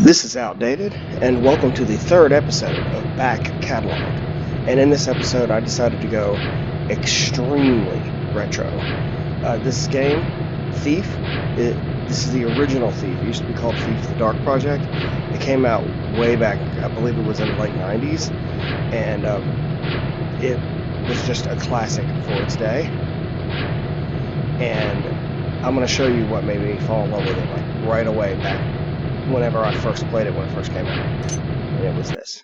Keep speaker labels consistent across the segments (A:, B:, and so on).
A: This is Outdated, and welcome to the third episode of Back Catalog. And in this episode, I decided to go extremely retro. This game, Thief, this is the original Thief. It used to be called Thief the Dark Project. It came out way back, I believe it was in the late 90s, and it was just a classic for its day. And I'm going to show you what made me fall in love with it, like right away back whenever I first played it when it first came out, and it was this.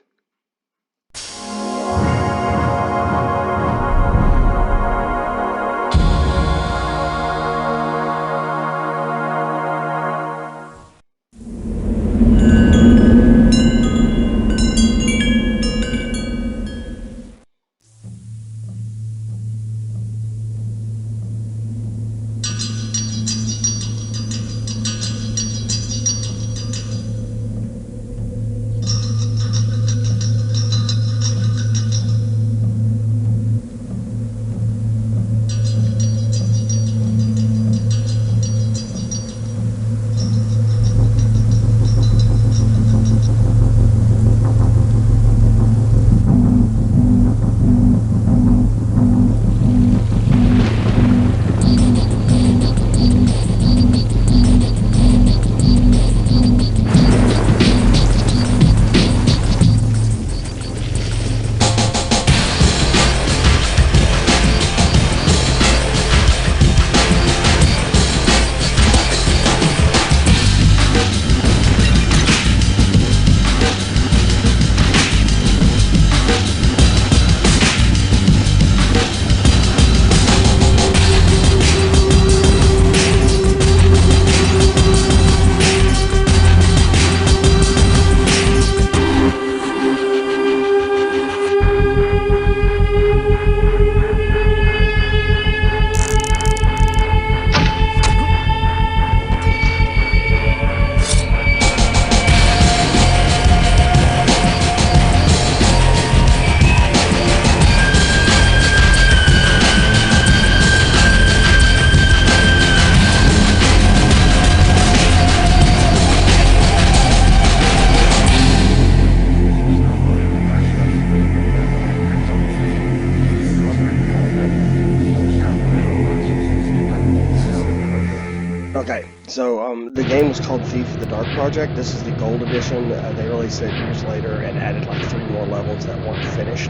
A: Okay, so the game was called Thief the Dark Project. This is the gold edition. They released it years later and added like 3 more levels that weren't finished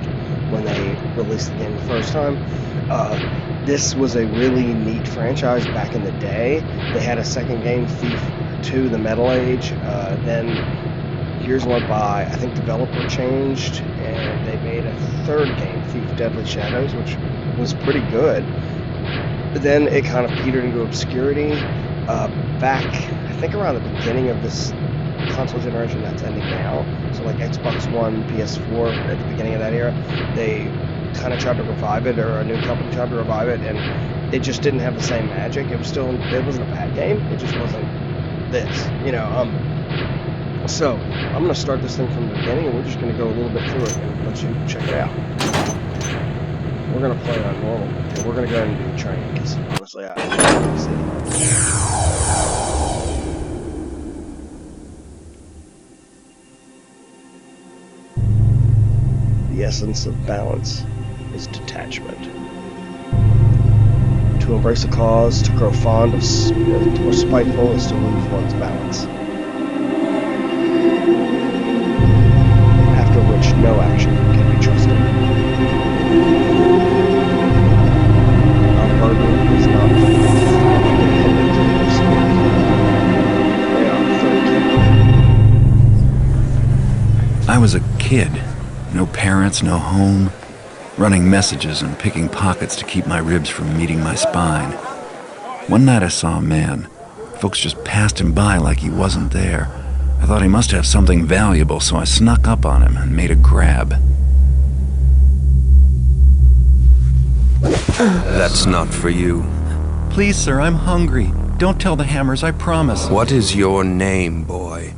A: when they released the game the first time. This was a really neat franchise back in the day. They had a second game, Thief 2, the Metal Age. Then years went by. I think developer changed, and they made a third game, Thief Deadly Shadows, which was pretty good. But then it kind of petered into obscurity. Back, I think around the beginning of this console generation that's ending now, so like Xbox One, PS4, at the beginning of that era, they kind of tried to revive it, or a new company tried to revive it, and it just didn't have the same magic. It wasn't a bad game, it just wasn't this, So, I'm going to start this thing from the beginning, and we're just going to go a little bit through it and let you check it out. We're going to play it on normal, and we're going to go ahead and do training, because honestly, I don't really see it. The essence of balance is detachment. To embrace a cause, to grow fond of or spiteful, is to lose one's balance. After which no action can be trusted. Our burden is not dependent or spirit. They are third kingdom.
B: I was a kid. No parents, no home. Running messages and picking pockets to keep my ribs from meeting my spine. One night I saw a man. Folks just passed him by like he wasn't there. I thought he must have something valuable, so I snuck up on him and made a grab.
C: That's not for you.
B: Please, sir, I'm hungry. Don't tell the Hammers, I promise.
C: What is your name, boy?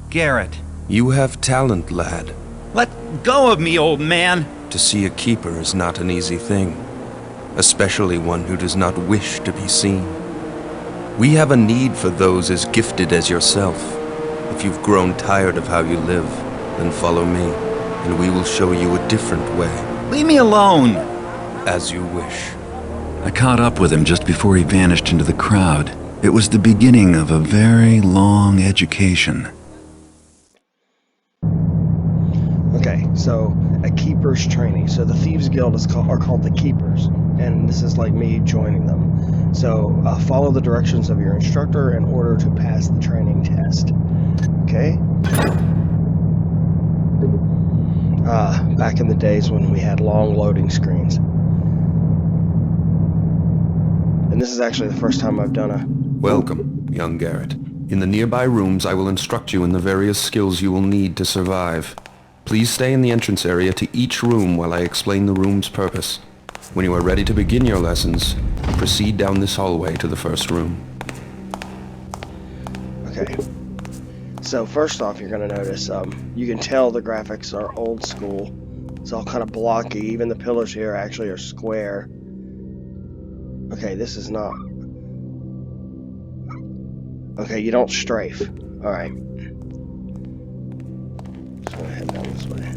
B: Garrett.
C: You have talent, lad.
B: Let go of me, old man!
C: To see a keeper is not an easy thing, especially one who does not wish to be seen. We have a need for those as gifted as yourself. If you've grown tired of how you live, then follow me, and we will show you a different way.
B: Leave me alone!
C: As you wish.
B: I caught up with him just before he vanished into the crowd. It was the beginning of a very long education.
A: Okay, so a keeper's training. So the Thieves Guild are called the Keepers, and this is like me joining them. So follow the directions of your instructor in order to pass the training test. Okay. Back in the days when we had long loading screens. And this is actually the first time I've done a...
C: Welcome, young Garrett. In the nearby rooms, I will instruct you in the various skills you will need to survive. Please stay in the entrance area to each room while I explain the room's purpose. When you are ready to begin your lessons, proceed down this hallway to the first room.
A: Okay. So first off, you're going to notice, you can tell the graphics are old school. It's all kind of blocky. Even the pillars here actually are square. Okay, this is not... Okay, you don't strafe. Alright. Just gonna head down this way.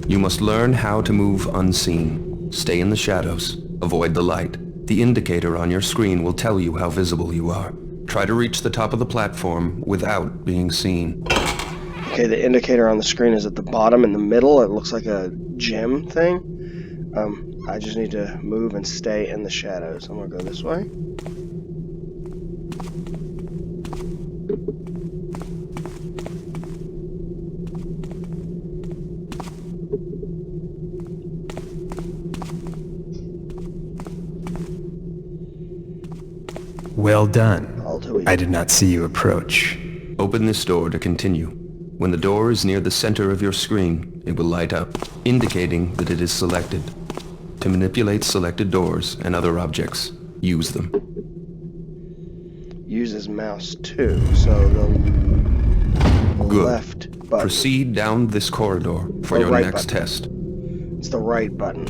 C: You must learn how to move unseen. Stay in the shadows. Avoid the light. The indicator on your screen will tell you how visible you are. Try to reach the top of the platform without being seen.
A: Okay, the indicator on the screen is at the bottom in the middle. It looks like a gem thing. I just need to move and stay in the shadows. I'm gonna go this way.
D: Well done.
A: I'll do it.
D: I did not see you approach.
C: Open this door to continue. When the door is near the center of your screen, it will light up, indicating that it is selected. To manipulate selected doors and other objects, use them.
A: Use his mouse too, so the
C: Good.
A: left button.
C: Proceed down this corridor for
A: Or
C: your
A: right
C: next
A: button.
C: test.
A: It's the right button.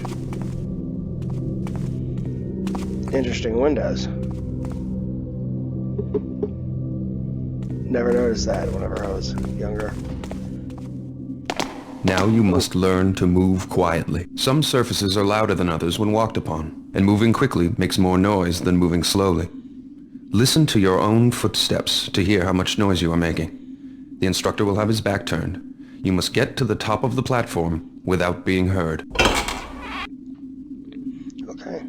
A: Interesting windows. Never noticed that whenever I was younger.
C: Now you must learn to move quietly. Some surfaces are louder than others when walked upon, and moving quickly makes more noise than moving slowly. Listen to your own footsteps to hear how much noise you are making. The instructor will have his back turned. You must get to the top of the platform without being heard.
A: Okay.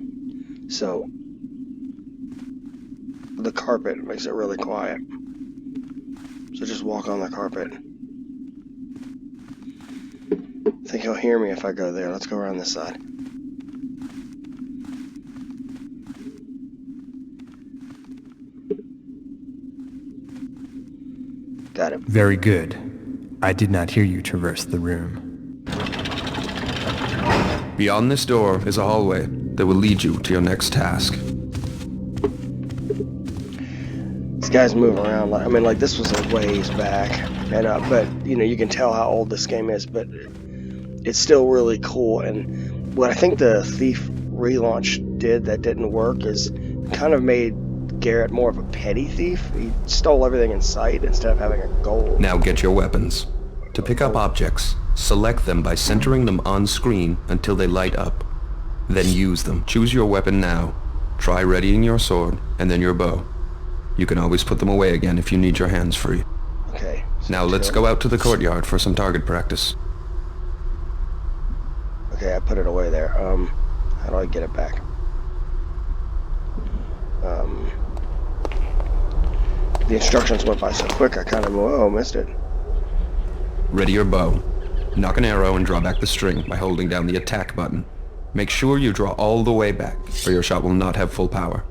A: So, the carpet makes it really quiet. So just walk on the carpet. I think he'll hear me if I go there. Let's go around this side. Got it.
D: Very good. I did not hear you traverse the room.
C: Beyond this door is a hallway that will lead you to your next task.
A: These guys move around. I mean, like, this was a ways back. And, but, you know, you can tell how old this game is, but it's still really cool. And what I think the Thief relaunch did that didn't work is kind of made Garrett more of a petty thief. He stole everything in sight instead of having a goal.
C: Now get your weapons. To pick up objects, select them by centering them on screen until they light up. Then use them. Choose your weapon now. Try readying your sword and then your bow. You can always put them away again if you need your hands free.
A: Okay. So
C: Now let's go out to the courtyard for some target practice.
A: Okay, I put it away there. How do I get it back? The instructions went by so quick, I kind of, missed it.
C: Ready your bow. Knock an arrow and draw back the string by holding down the attack button. Make sure you draw all the way back, or your shot will not have full power.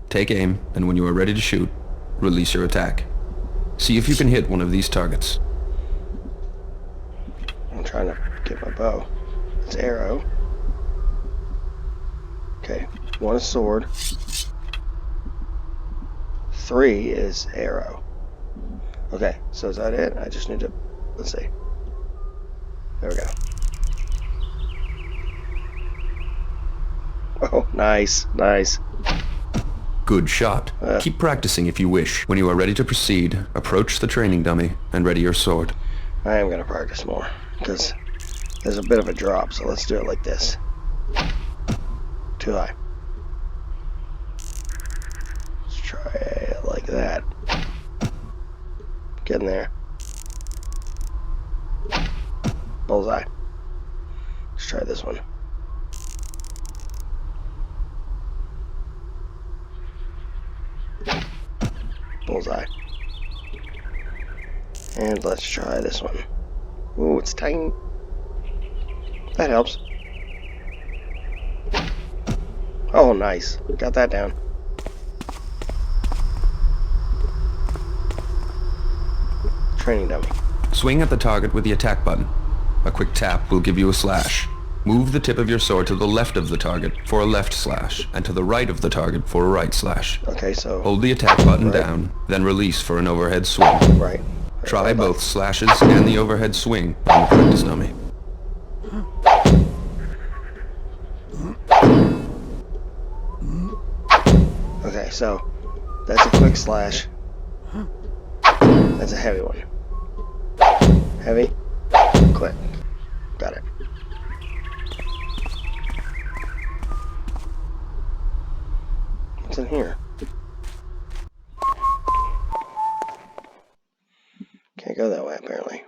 C: Take aim, and when you are ready to shoot, release your attack. See if you can hit one of these targets.
A: I'm trying to get my bow. It's arrow. Okay, 1 is sword. 3 is arrow. Okay, so is that it? I just need to, let's see. There we go. Oh, nice, nice.
C: Good shot. Keep practicing if you wish. When you are ready to proceed, approach the training dummy and ready your sword.
A: I am going to practice more, because there's a bit of a drop, so let's do it like this. Too high. Let's try it like that. Get in there. Bullseye. Let's try this one. Bullseye. And let's try this one. Ooh, it's tiny. That helps. Oh, nice. Got that down. Training dummy.
C: Swing at the target with the attack button. A quick tap will give you a slash. Move the tip of your sword to the left of the target for a left slash, and to the right of the target for a right slash.
A: Okay, so...
C: Hold the attack button down, then release for an overhead swing.
A: Right.
C: Try both slashes and the overhead swing on the practice dummy.
A: Okay, so that's a quick slash. That's a heavy one. Heavy, quick. Got it. What's in here? Can't go that way, apparently.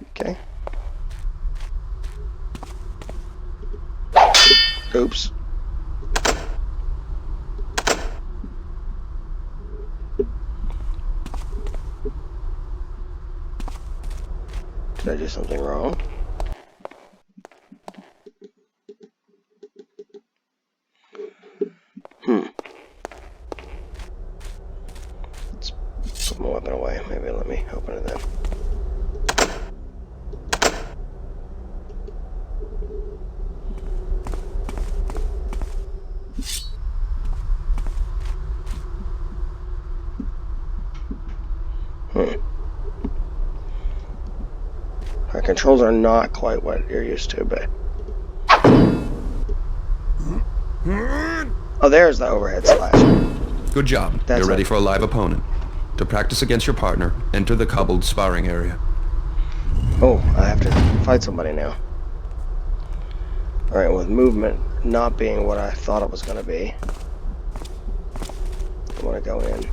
A: Okay. Oops. Did I do something wrong? Let's put my weapon away. Maybe let me open it then. Our controls are not quite what you're used to, but... Oh, there's the overhead slash.
C: Good job. You're ready for a live opponent. To practice against your partner, enter the cobbled sparring area.
A: Oh, I have to fight somebody now. Alright, with movement not being what I thought it was going to be, I want to go in.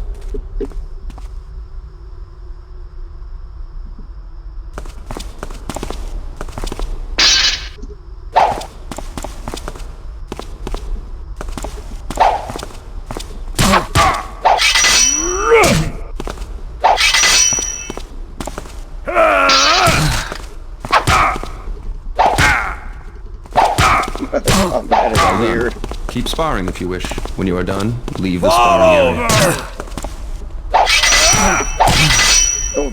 A: That is weird.
C: Keep sparring if you wish. When you are done, leave the sparring area.
A: Oh,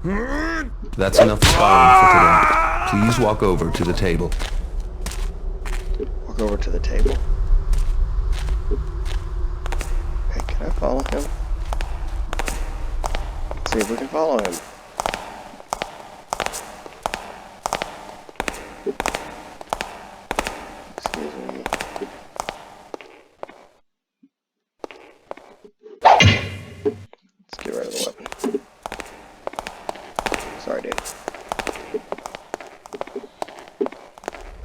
A: dude.
C: That's enough sparring for today. Please walk over to the table.
A: Walk over to the table. Okay, can I follow him? Let's see if we can follow him. Excuse me. Let's get rid of the weapon. Sorry, dude.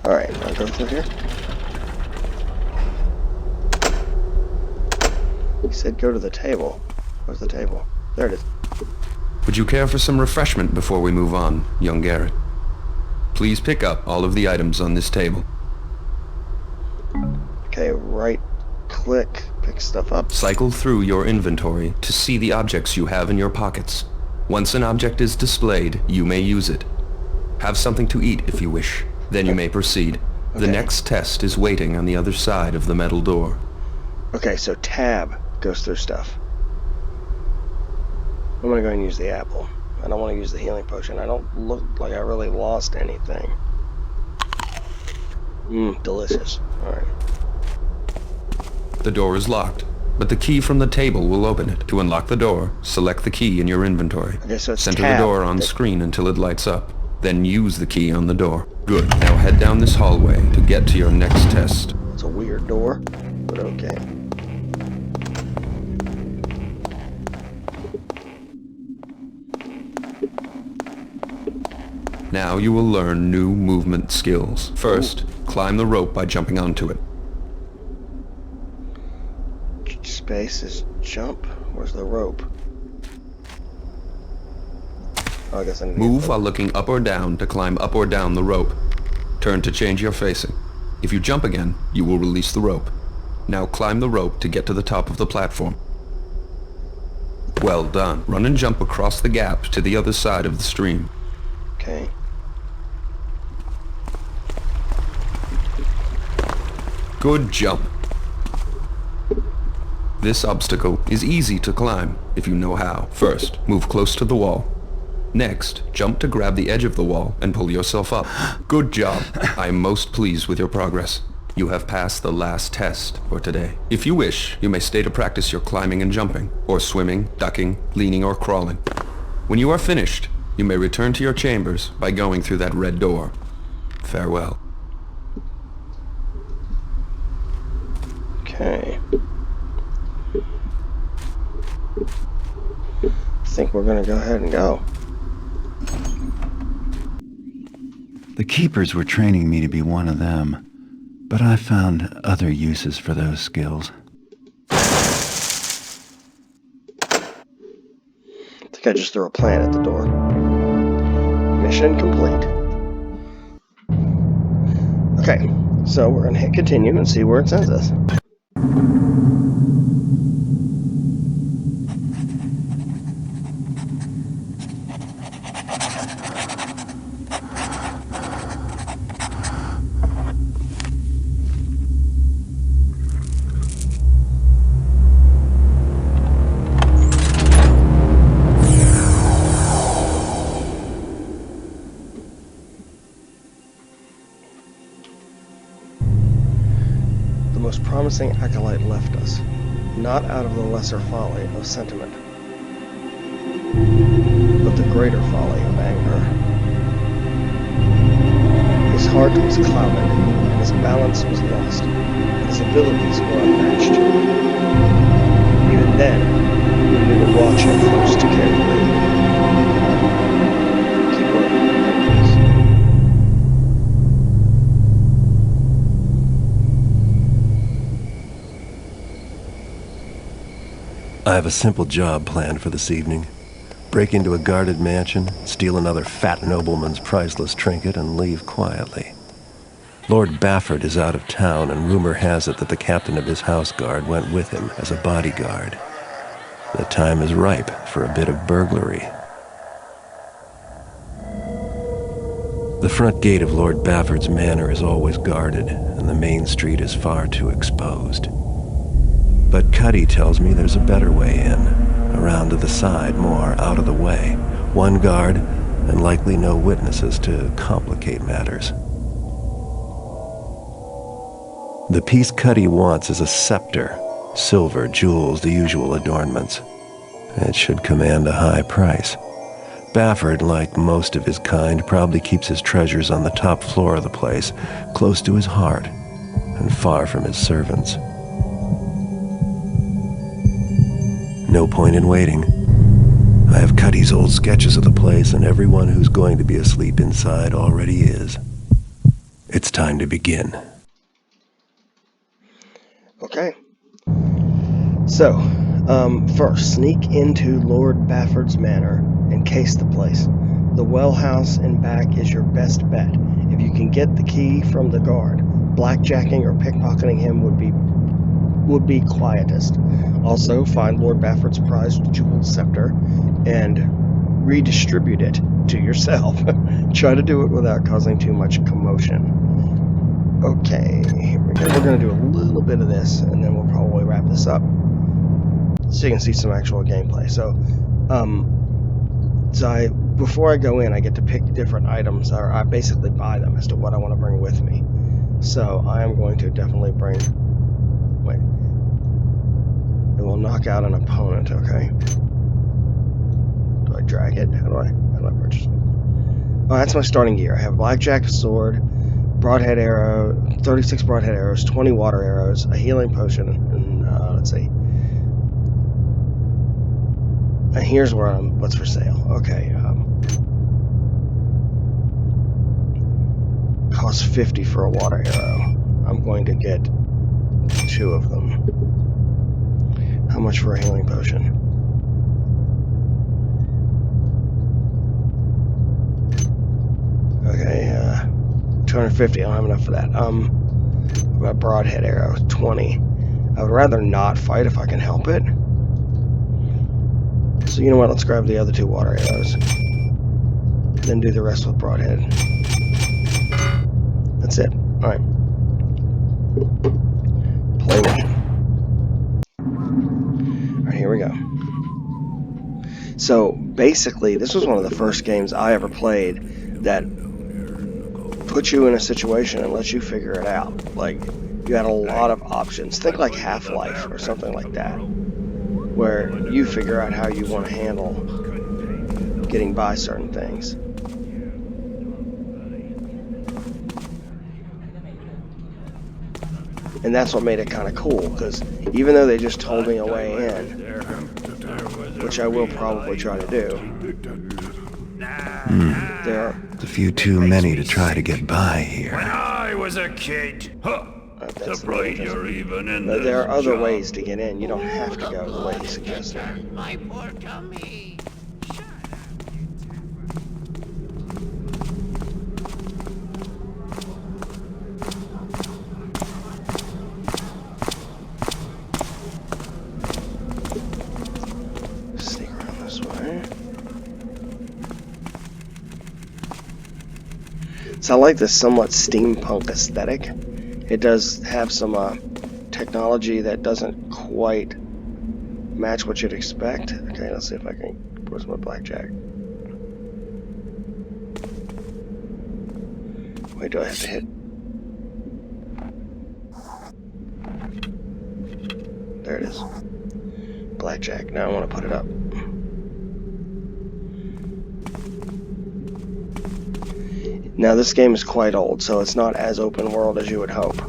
A: Alright, I'll go through here. He said go to the table. Where's the table? There it is.
C: Would you care for some refreshment before we move on, young Garrett? Please pick up all of the items on this table.
A: Okay, right click, pick stuff up.
C: Cycle through your inventory to see the objects you have in your pockets. Once an object is displayed, you may use it. Have something to eat if you wish. Then you may proceed. The next test is waiting on the other side of the metal door.
A: Okay, so tab goes through stuff. I'm gonna go and use the apple. I don't want to use the healing potion. I don't look like I really lost anything. Delicious. Alright.
C: The door is locked, but the key from the table will open it. To unlock the door, select the key in your inventory.
A: Okay, so it's
C: Center
A: tab.
C: the door on screen until it lights up. Then use the key on the door. Good. Now head down this hallway to get to your next test.
A: It's a weird door, but okay.
C: Now you will learn new movement skills. First, climb the rope by jumping onto it.
A: Space is jump. Where's the rope? Oh, I guess I need to
C: Move while looking up or down to climb up or down the rope. Turn to change your facing. If you jump again, you will release the rope. Now climb the rope to get to the top of the platform. Well done. Run and jump across the gap to the other side of the stream.
A: Okay.
C: Good jump. This obstacle is easy to climb if you know how. First, move close to the wall. Next, jump to grab the edge of the wall and pull yourself up. Good job. I am most pleased with your progress. You have passed the last test for today. If you wish, you may stay to practice your climbing and jumping, or swimming, ducking, leaning, or crawling. When you are finished, you may return to your chambers by going through that red door. Farewell.
A: Okay. I think we're gonna go ahead and go.
B: The keepers were training me to be one of them, but I found other uses for those skills.
A: I think I just threw a plant at the door. Mission complete. Okay, so we're gonna hit continue and see where it sends us. The most promising acolyte left us, not out of the lesser folly of sentiment, but the greater folly of anger. His heart was clouded, and his balance was lost, but his abilities were unmatched. Even then, we knew to watch him first carefully. Keeper of Memories.
E: I have a simple job planned for this evening. Break into a guarded mansion, steal another fat nobleman's priceless trinket, and leave quietly. Lord Bafford is out of town, and rumor has it that the captain of his house guard went with him as a bodyguard. The time is ripe for a bit of burglary. The front gate of Lord Bafford's manor is always guarded, and the main street is far too exposed. But Cuddy tells me there's a better way in, around to the side, more out of the way. One guard, and likely no witnesses to complicate matters. The piece Cuddy wants is a scepter, silver, jewels, the usual adornments. It should command a high price. Bafford, like most of his kind, probably keeps his treasures on the top floor of the place, close to his heart, and far from his servants. No point in waiting. I have Cuddy's old sketches of the place, and everyone who's going to be asleep inside already is. It's time to begin.
A: Okay. So, first, sneak into Lord Bafford's manor and case the place. The well house in back is your best bet. If you can get the key from the guard, blackjacking or pickpocketing him would be quietest. Also, find Lord Bafford's prized jeweled scepter and redistribute it to yourself. Try to do it without causing too much commotion. Okay, here we go. We're going to do a little bit of this, and then we'll probably wrap this up, so you can see some actual gameplay. So, before I go in, I get to pick different items, or I basically buy them as to what I want to bring with me. So I am going to definitely bring. Wait. It will knock out an opponent. Okay. Do I drag it? How do I purchase it? Oh, that's my starting gear. I have blackjack, sword, broadhead arrow, 36 broadhead arrows, 20 water arrows, a healing potion, and let's see. And here's what's for sale. Okay. Costs 50 for a water arrow. I'm going to get 2 of them. How much for a healing potion? Okay, 250. I don't have enough for that. What about broadhead arrow? 20. I would rather not fight if I can help it. So you know what? Let's grab the other 2 water arrows. Then do the rest with broadhead. That's it. Alright. Play mission. Alright, here we go. So basically, this was one of the first games I ever played that put you in a situation and let you figure it out. Like, you had a lot of options. Think like Half-Life or something like that, where you figure out how you want to handle getting by certain things. And that's what made it kind of cool, because even though they just told me a way in, which I will probably try to do, there are
E: It's a few too many to try to get by here.
F: When I was a kid, surprised you're even in this
A: there are other
F: job.
A: ways to get in. You don't have to go the way he suggested.
F: My poor tummy.
A: Sneak around this way. So I like this somewhat steampunk aesthetic. It does have some technology that doesn't quite match what you'd expect. Okay, let's see if I can. Where's my blackjack? Wait, do I have to hit? There it is. Blackjack. Now I want to put it up. Now this game is quite old, so it's not as open world as you would hope.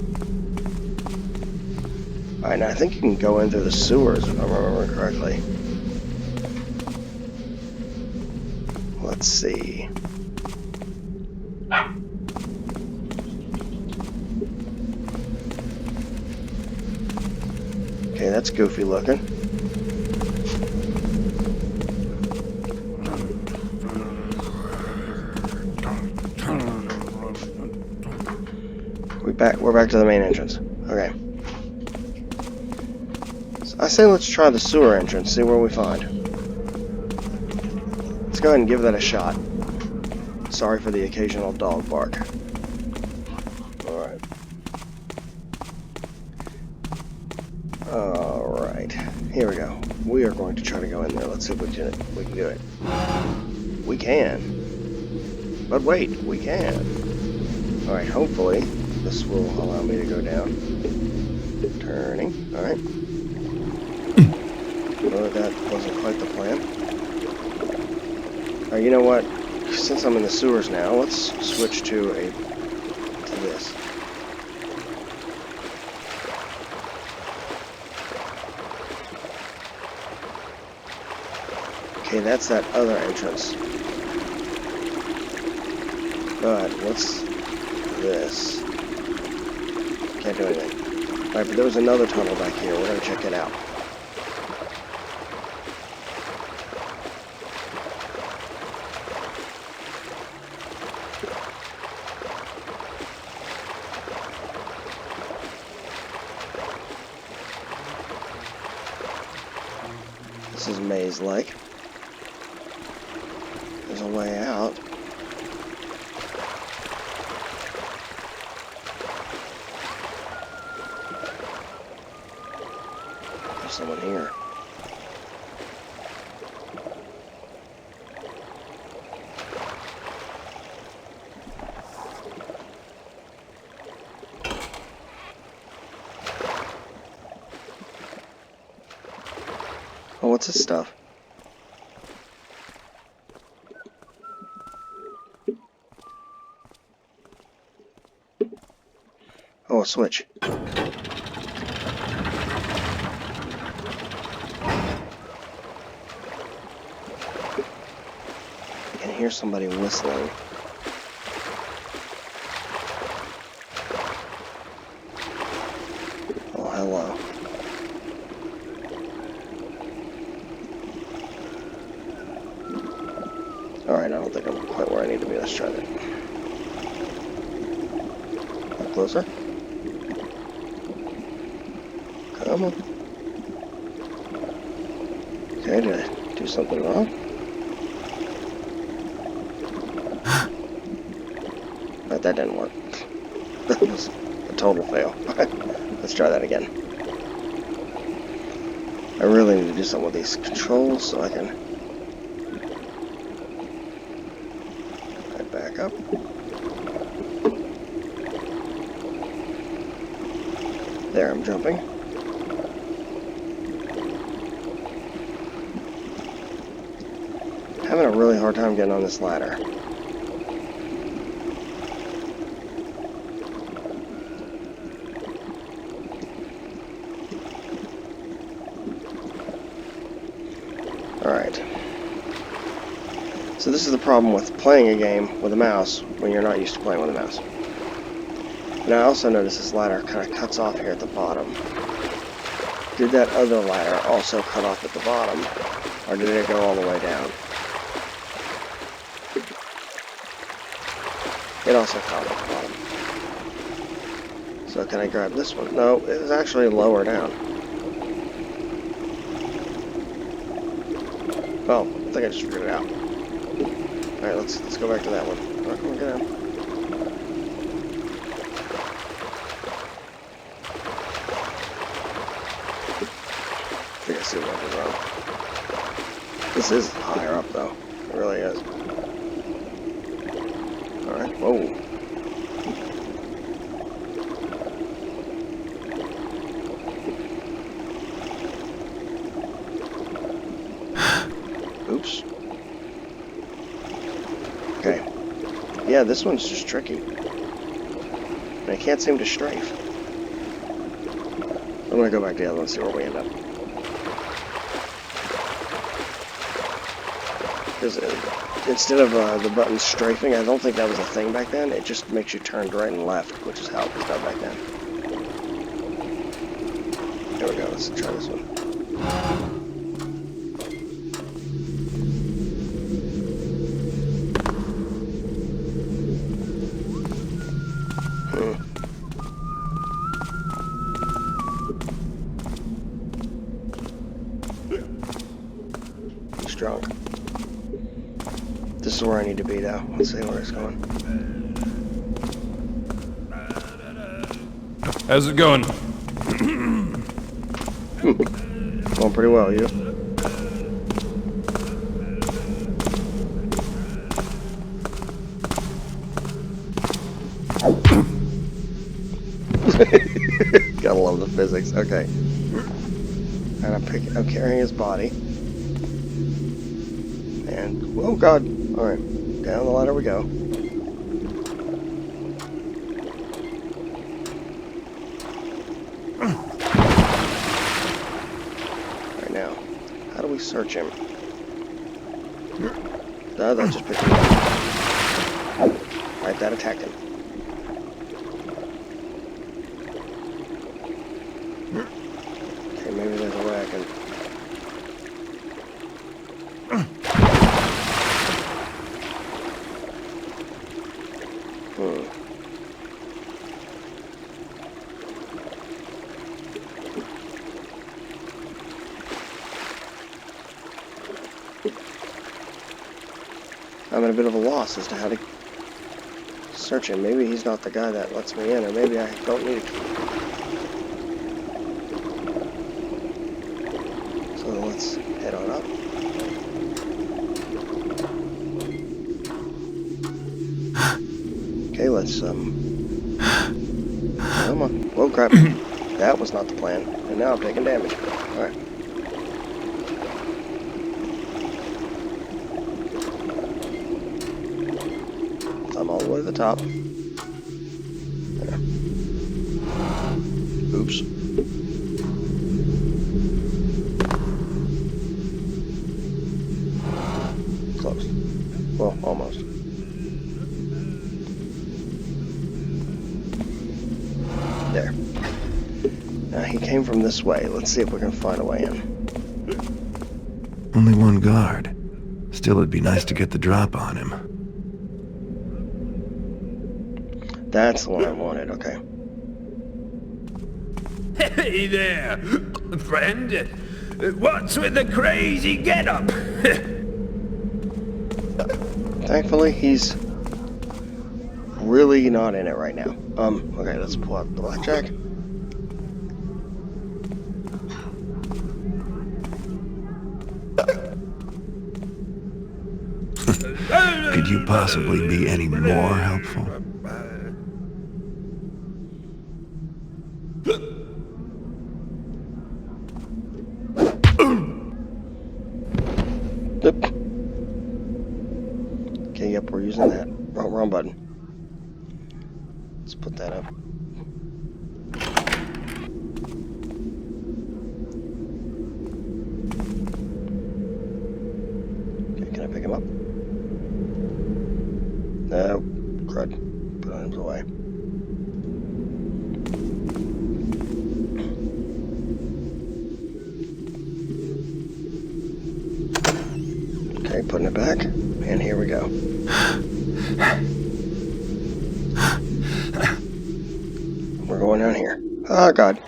A: Alright, now I think you can go in through the sewers if I remember correctly. Let's see. Okay, that's goofy looking. We're back to the main entrance. Okay. So I say let's try the sewer entrance, see where we find. Let's go ahead and give that a shot. Sorry for the occasional dog bark. Alright. Alright. Here we go. We are going to try to go in there. Let's see if we can do it. We can. But wait, we can. Alright, hopefully this will allow me to go down. Turning. Alright. Well, that wasn't quite the plan. Alright, you know what? Since I'm in the sewers now, let's switch to this. Okay, that's that other entrance. But what's this? Can't do anything. Alright, but there was another tunnel back here. We're gonna check it out. This is maze-like. There's a way out. There's someone here. Oh, what's this stuff? Oh, a switch. I can hear somebody whistling. Oh, hello. Alright, I don't think I'm quite where I need to be. Let's try that. Up closer. Come on. Okay, did I do something wrong? But that didn't work. That was a total fail. Let's try that again. I really need to do something with these controls so I can back up. There, I'm jumping. Having a really hard time getting on this ladder. Alright. So this is the problem with playing a game with a mouse when you're not used to playing with a mouse. And I also notice this ladder kind of cuts off here at the bottom. Did that other ladder also cut off at the bottom? Or did it go all the way down? It also cut off at the bottom. So can I grab this one? No, it was actually lower down. Oh, I think I just figured it out. Alright, let's go back to that one. Alright, come on, get down. I think I see what I did wrong. This is higher up, though. It really is. Alright, whoa. Oops. Okay. Yeah, this one's just tricky. And I can't seem to strafe. I'm gonna go back to the other one and see where we end up. Because instead of the button strafing, I don't think that was a thing back then. It just makes you turn right and left, which is how it was done back then. There we go, let's try this one. He's drunk. This is where I need to be now. Let's see where it's going.
F: How's it going?
A: Going pretty well, you? Gotta love the physics. Okay. And I'm carrying his body. And oh god! All right, down the ladder we go. All right, now, how do we search him? No, that just picked him up. Right, that attacked him. Okay, maybe there's a way I can. I'm at a bit of a loss as to how to search him. Maybe he's not the guy that lets me in, or maybe I don't need a key. So let's head on up. Okay, let's come on. Whoa, crap. That was not the plan. And now I'm taking damage. Alright. I'm all the way to the top. There. Oops. Close. Well, almost. There. Now, he came from this way. Let's see if we can find a way in.
E: Only one guard. Still, it'd be nice to get the drop on him.
A: That's the one I wanted, okay.
F: Hey there, friend. What's with the crazy getup?
A: Thankfully, he's really not in it right now. Okay, let's pull out the blackjack.
E: Could you possibly be any more helpful?
A: Okay, yep, we're using that. Wrong button. Let's put that up. Okay, can I pick him up? No, crud. Put him away. Okay, putting it back, and here we go. We're going down here. Oh, God.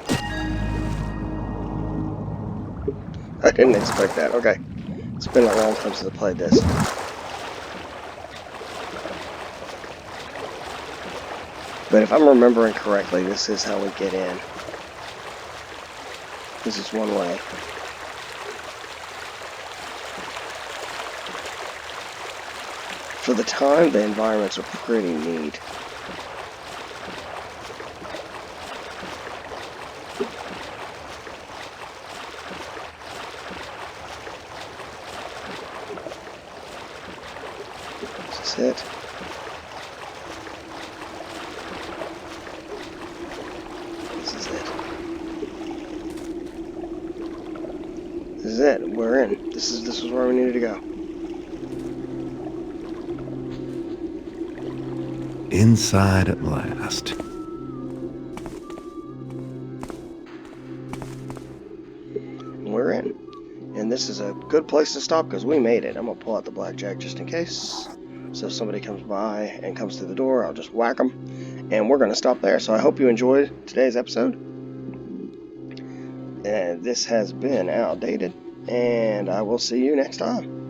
A: I didn't expect that. Okay. It's been a long time since I played this. But if I'm remembering correctly, this is how we get in. This is one way. For the time, the environments are pretty neat. Is this it? This is it. This is it. We're in. This is where we needed to go.
E: Inside at last.
A: We're in. And this is a good place to stop because we made it. I'm going to pull out the blackjack just in case. So if somebody comes by and comes through the door, I'll just whack them. And we're going to stop there. So I hope you enjoyed today's episode. And this has been Outdated. And I will see you next time.